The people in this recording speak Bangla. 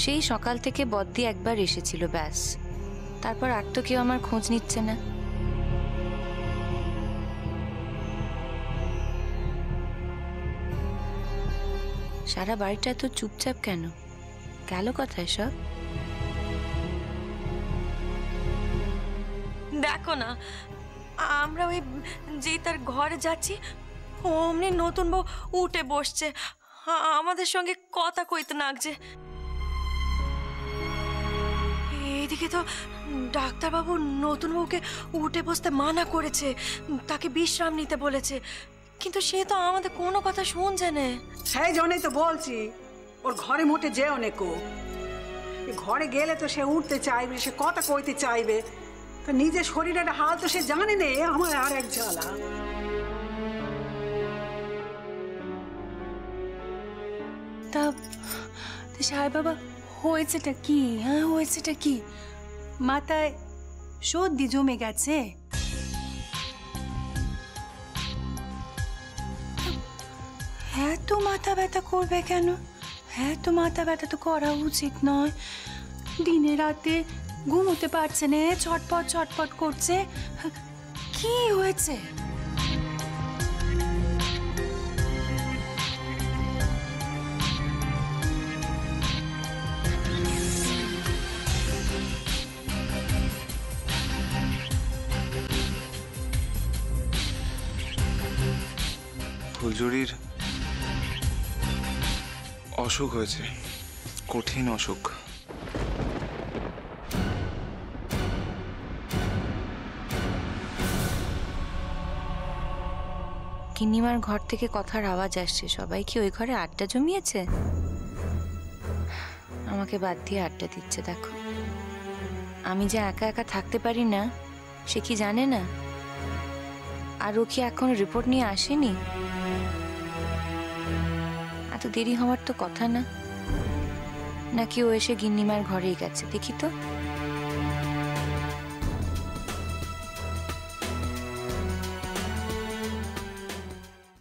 সেই সকাল থেকে বদ্দি একবার এসেছিল, ব্যাস। তারপর আর তো কেউ আমার খোঁজ নিচ্ছে না। সারা বাড়িটা তো চুপচাপ কেন? গেল কোথায় সব? দেখো না, আমরা ওই যে তার ঘরে যাচ্ছি অমনি নতুন বউ উঠে বসছে, আমাদের সঙ্গে কথা কইতে লাগছে। এইদিকে তো ডাক্তারবাবু নতুন বউকে উঠে বসতে মানা করেছে, তাকে বিশ্রাম নিতে বলেছে, কিন্তু সে তো আমাদের কোনো কথা শুনছে না। সেই জন্যই তো বলছি ওর ঘরে মোটে যেও নেকো। ঘরে গেলে তো সে উঠতে চাইবে, সে কথা কইতে চাইবে, তো নিজের শরীরের হাল তো সে জানে না। আমার আর এক জ্বালা। তা সাহেব বাবা, হয়েছেটা কি? হ্যাঁ, হয়েছেটা কি? মাথায় সর্দি জমে গেছে? হ্যাঁ, তো মাথা ব্যথা করবে কেন? হ্যাঁ, তো মাথা ব্যথা তো করা উচিত নয়। দিনে রাতে ঘুমোতে পারছে না, ছটপট ছটপট করছে। কি হয়েছে? ফুলঝুরির অসুখ হয়েছে, কঠিন অসুখ। গিন্নিমার ঘর থেকে কথার আওয়াজ আসছে। সবাই কি ওই ঘরে আড্ডা জমিয়েছে? আমাকে বাদ দিয়ে আড্ডা দিচ্ছে। দেখো, আমি যে একা একা থাকতে পারি না সে কি জানে না? আর ও কি এখন রিপোর্ট নিয়ে আসেনি? এত দেরি হওয়ার তো কথা না। নাকি ও এসে গিন্নিমার ঘরেই গেছে? দেখি তো।